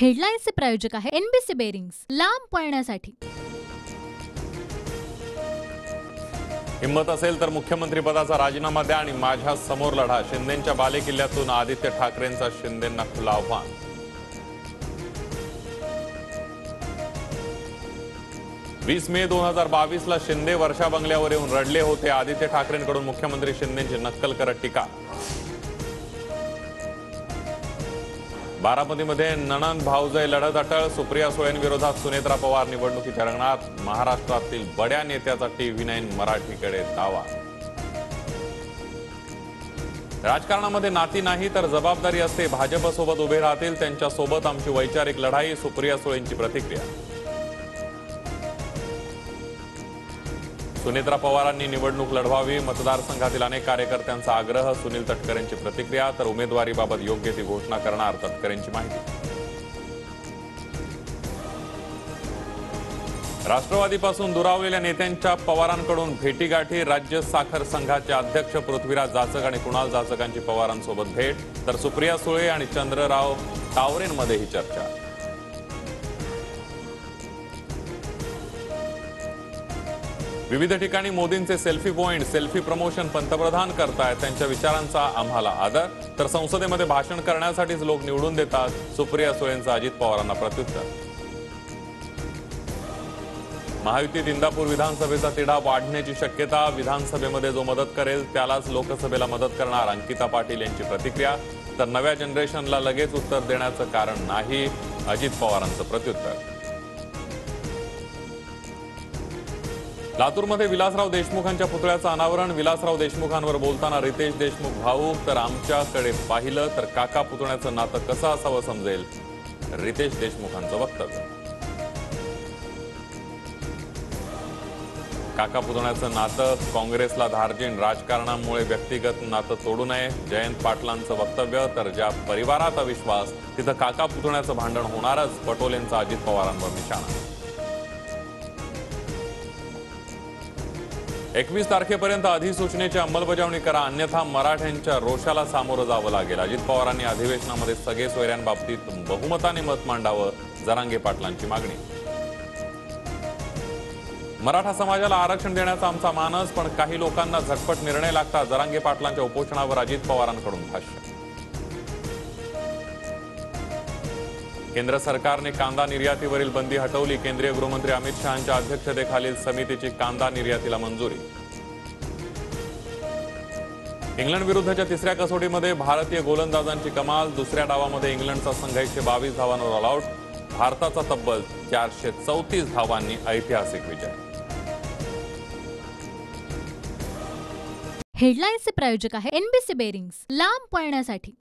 हेडलाईन्सचे प्रायोजक आहे NBC bearings, लांब पळण्यासाठी। हिम्मत असेल तर मुख्यमंत्री पदाचा राजीनामा द्या आणि माझ्या समोर लढा। शिंदेंच्या बालेकिल्ल्यातून आदित्य ठाकरेंचा शिंदेंना खुलं आव्हान। 20 मे 2022 ला शिंदे वर्षा बंगल्यावर येऊन रडले होते। आदित्य ठाकरेंकडून मुख्यमंत्री शिंदेंची नक्कल करत टीका। बारामतीमध्ये नणंद भाऊजाई लढत अटळ। सुप्रिया सुळेंविरोधात सुनेत्रा पवार निवडणुकीच्या रिंगणात। महाराष्ट्रातील बड्या नेत्याचा TV9 मराठीकडे दावा। राजकारणामध्ये नाती नाही तर जबाबदारी असते। भाजपसोबत उभे राहतील त्यांच्या सोबत आमची वैचारिक लढाई। सुप्रिया सुळेंची प्रतिक्रिया। सुनेत्रा पवारांनी निवडणूक लढवावी, मतदारसंघातील अनेक कार्यकर्त्यांचा आग्रह। सुनील तटकरेंची प्रतिक्रिया। तर उमेदवारीबाबत योग्य ती घोषणा करणार तटकरेंची माहिती। राष्ट्रवादीपासून दुरावलेल्या नेत्यांच्या पवारांकडून भेटीगाठी। राज्य साखर संघाचे अध्यक्ष पृथ्वीराज जाचक आणि कुणाल जाचकांची पवारांसोबत भेट। तर सुप्रिया सुळे आणि चंद्रराव तावरेंमध्येही चर्चा। विविध ठिकाणी मोदींचे सेल्फी पॉइंट, सेल्फी प्रमोशन पंतप्रधान करतायत। त्यांच्या विचारांचा आम्हाला आदर। तर संसदेमध्ये भाषण करण्यासाठीच लोक निवडून देतात। सुप्रिया सुळेंचा अजित पवारांना प्रत्युत्तर। महायुतीत इंदापूर विधानसभेचा तिढा वाढण्याची शक्यता। विधानसभेमध्ये जो मदत करेल त्यालाच लोकसभेला मदत करणार। अंकिता पाटील यांची प्रतिक्रिया। तर नव्या जनरेशनला लगेच उत्तर देण्याचं कारण नाही, अजित पवारांचं प्रत्युत्तर। लातूरमध्ये विलासराव देशमुखांच्या पुतळ्याचं अनावरण। विलासराव देशमुखांवर बोलताना रितेश देशमुख भाऊक। तर आमच्याकडे पाहिलं तर काका पुतण्याचं नातं कसं असावं समजेल, रितेश देशमुखांचं वक्तव्य। काका पुतण्याचं नातं काँग्रेसला धार्जिन, राजकारणामुळे व्यक्तिगत नातं तोडू नये, जयंत पाटलांचं वक्तव्य। तर ज्या परिवारात अविश्वास तिथं काका पुतण्याचं भांडण होणारच, पटोलेंचा अजित पवारांवर निशाणा। 21 तारखेपर्यंत अधिसूचनेची अंमलबजावणी करा, अन्यथा मराठ्यांच्या रोषाला सामोरं जावं लागेल। अजित पवारांनी अधिवेशनामध्ये सगळे सोयऱ्यांबाबतीत बहुमताने मत मांडावं, जरांगे पाटलांची मागणी। मराठा समाजाला आरक्षण देण्याचा आमचा मानस, पण काही लोकांना झटपट निर्णय लागतात। जरांगे पाटलांच्या उपोषणावर अजित पवारांकडून भाष्य। केंद्र सरकारने कांदा निर्यातीवरील बंदी हटवली। केंद्रीय गृहमंत्री अमित शहांच्या अध्यक्षतेखालील समितीची कांदा निर्यातीला मंजुरी। इंग्लंड विरुद्धच्या तिसऱ्या कसोटीमध्ये भारतीय गोलंदाजांची कमाल। दुसऱ्या डावामध्ये इंग्लंडचा संघ 122 धावांवर ऑल आउट। भारताचा तब्बल 434 धावांनी ऐतिहासिक विजय। हेडलाईन्सचे प्रायोजक आहे एनबीसी बेरिंग्स, लांब पळण्यासाठी।